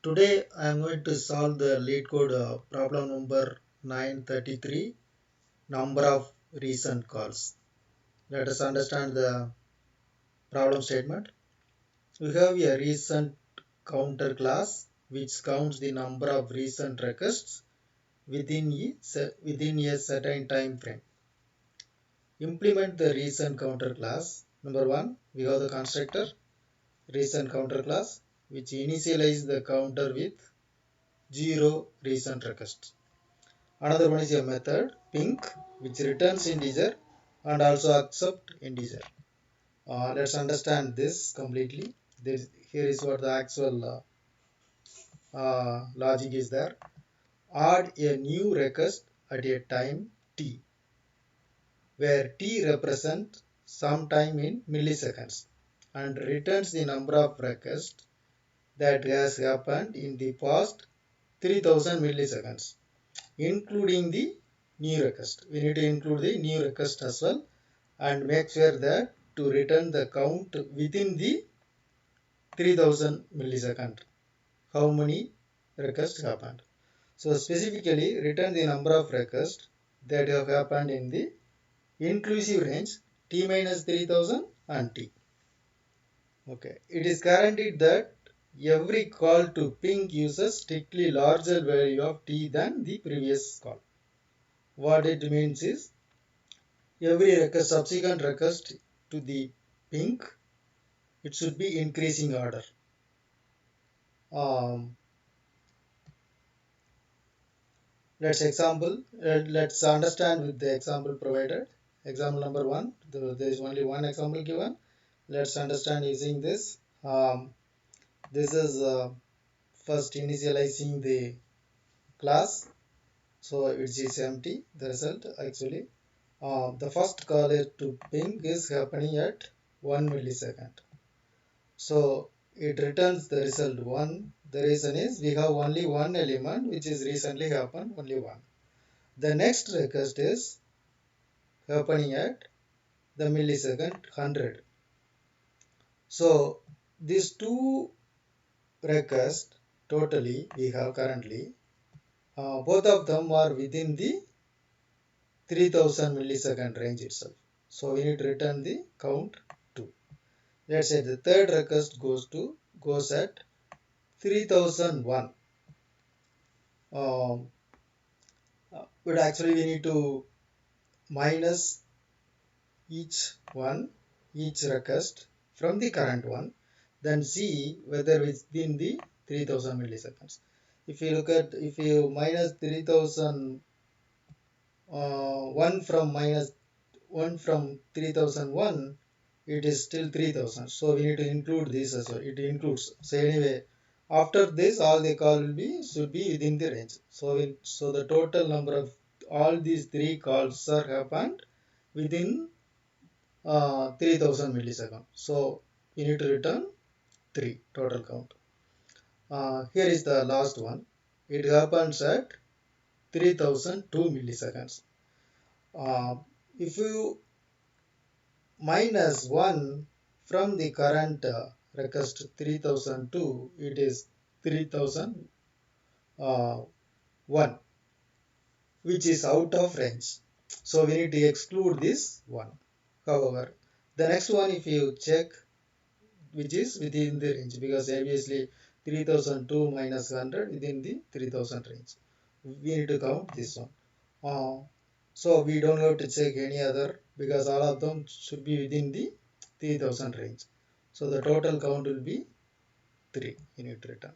Today I am going to solve the lead code problem number 933, number of recent calls. Let us understand the problem statement. We have a recent counter class which counts the number of recent requests within a certain time frame. Implement the recent counter class. Number one, we have the constructor recent counter class which initialize the counter with 0 recent requests. Another one is a method pink which returns integer and also accept integer. Let's understand this completely. Here is what the actual logic is there. Add a new request at a time t, where t represents some time in milliseconds and returns the number of requests that has happened in the past 3000 milliseconds, including the new request. We need to include the new request as well and make sure that to return the count within the 3000 millisecond. How many requests happened? So specifically return the number of requests that have happened in the inclusive range t minus 3000 and t. Okay, it is guaranteed that every call to ping uses strictly larger value of t than the previous call. What it means is every request, subsequent request to the ping, it should be increasing order. Um, let's understand with the example provided. Example number one, there is only one example given. Let's understand using this. This is first initializing the class, so it is empty. The result actually, the first call to ping is happening at 1 millisecond. So it returns the result 1. The reason is we have only one element which is recently happened, only one. The next request is happening at the millisecond 100. So these two requests totally we have currently, both of them are within the 3000 millisecond range itself. So we need to return the count 2. Let's say the third request goes at 3001. But actually we need to minus each request from the current one, then see whether it's within the 3000 milliseconds. If you minus 3000 1 from 3001, it is still 3000. So we need to include this as well. It includes. So anyway, after this, all the call should be within the range. So the total number of all these three calls are happened within 3000 milliseconds. So we need to return 3 total count. Here is the last one. It happens at 3002 milliseconds. If you minus 1 from the current request 3002, it is 3001, which is out of range. So we need to exclude this one. However, the next one, if you check, which is within the range, because obviously 3002 minus 100 within the 3000 range. We need to count this one. So we don't have to check any other because all of them should be within the 3000 range. So the total count will be 3. You need to return.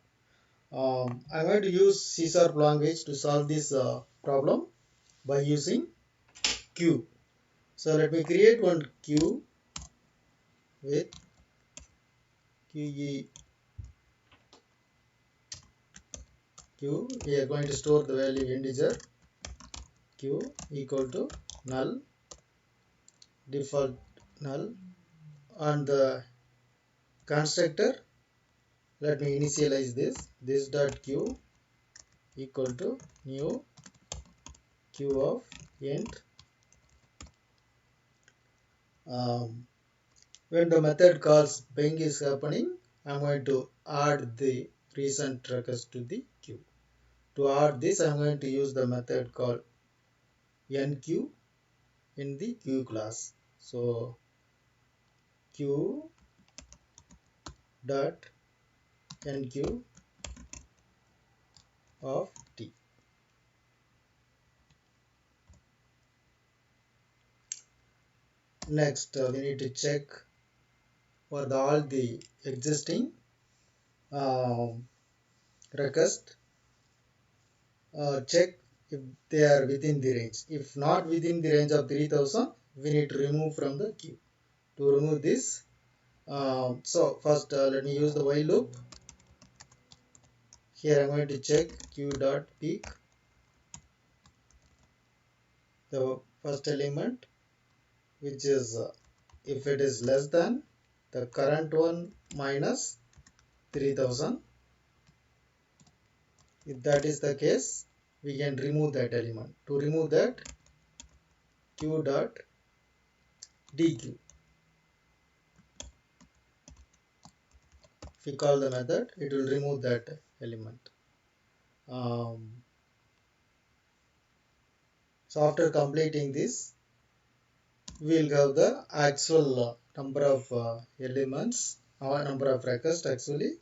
I'm going to use C# language to solve this problem by using queue. So let me create one queue with QE queue. We are going to store the value integer q equal to null, default null, and the constructor, let me initialize this dot q equal to new q of int. When the method calls ping is happening, I'm going to add the recent request to the queue. To add this, I'm going to use the method called enqueue in the queue class. So queue dot enqueue of t. Next, we need to check for all the existing request. Check if they are within the range. If not within the range of 3000, we need to remove from the queue. To remove this, so first let me use the while loop. Here I'm going to check queue dot peak, the first element, which is if it is less than the current one minus 3000. If that is the case, we can remove that element. To remove that, queue dot dequeue. If we call the method, it will remove that element. So after completing this, we will have the actual number of elements or number of requests actually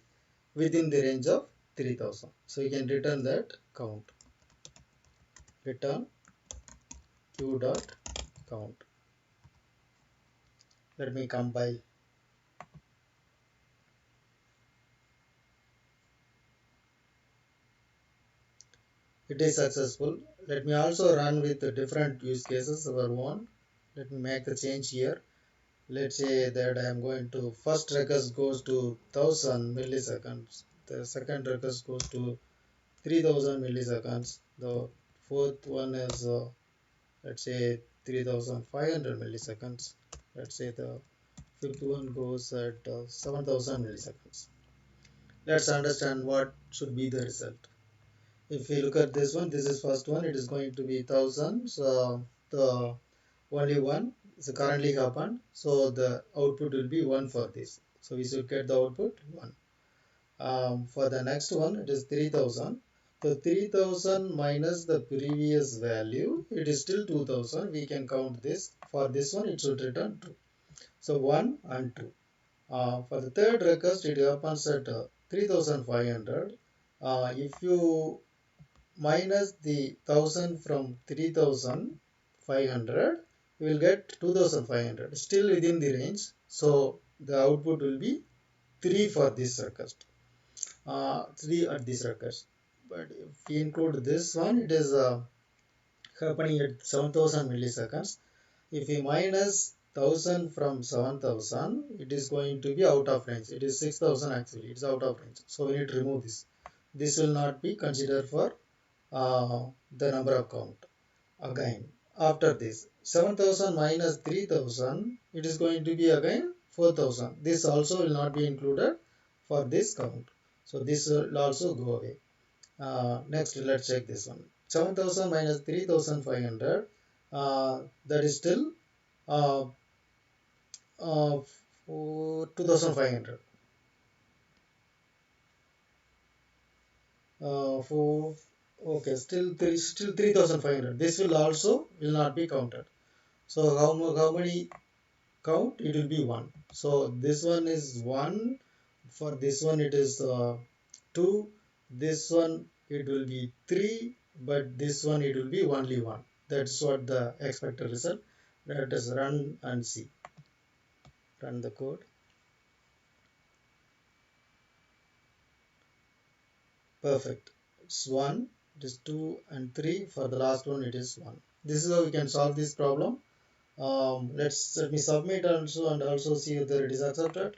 within the range of 3000. So you can return that count. Return queue dot count. Let me compile. It is successful. Let me also run with the different use cases our own. Let me make the change here. Let's say that I am going to first request goes to 1000 milliseconds. The second request goes to 3000 milliseconds. The fourth one is let's say 3500 milliseconds. Let's say the fifth one goes at 7000 milliseconds. Let's understand what should be the result. If we look at this one, this is first one, it is going to be 1000. So the only one is currently happened, so the output will be 1 for this. So we should get the output 1. For the next one, it is 3000. So 3000 minus the previous value, it is still 2000. We can count this. For this one, it should return 2. So 1 and 2. For the third request, it happens at 3500. If you minus the 1000 from 3500, you will get 2500, still within the range. So the output will be 3 for this request, 3 at this request. But if we include this one, it is happening at 7000 milliseconds. If we minus 1000 from 7000, it is going to be out of range. It is 6000 actually, it's out of range. So we need to remove this. This will not be considered for the number of count. Again, after this 7000 minus 3000, it is going to be again 4000. This also will not be included for this count. So this will also go away. Next, let's check this one. 7000 minus 3500, that is still uh, 2500. For okay, still 3500. This will also will not be counted. So how many count? It will be 1. So this one is 1. For this one it is 2. This one it will be 3. But this one it will be only 1. That's what the expected result. Let us run and see. Run the code. Perfect. It's 1. It is 2 and 3. For the last one it is 1. This is how we can solve this problem. Let me submit also and also see whether it is accepted.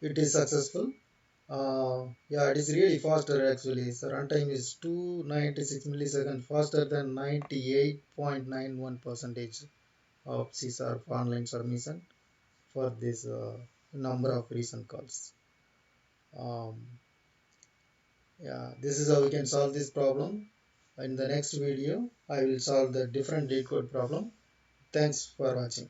It is successful. Yeah, it is really faster actually. So runtime is 296 milliseconds faster than 98.91% of CSAR online submission for this number of recent calls. Yeah, this is how we can solve this problem. In the next video, I will solve the different LeetCode problem. Thanks for watching.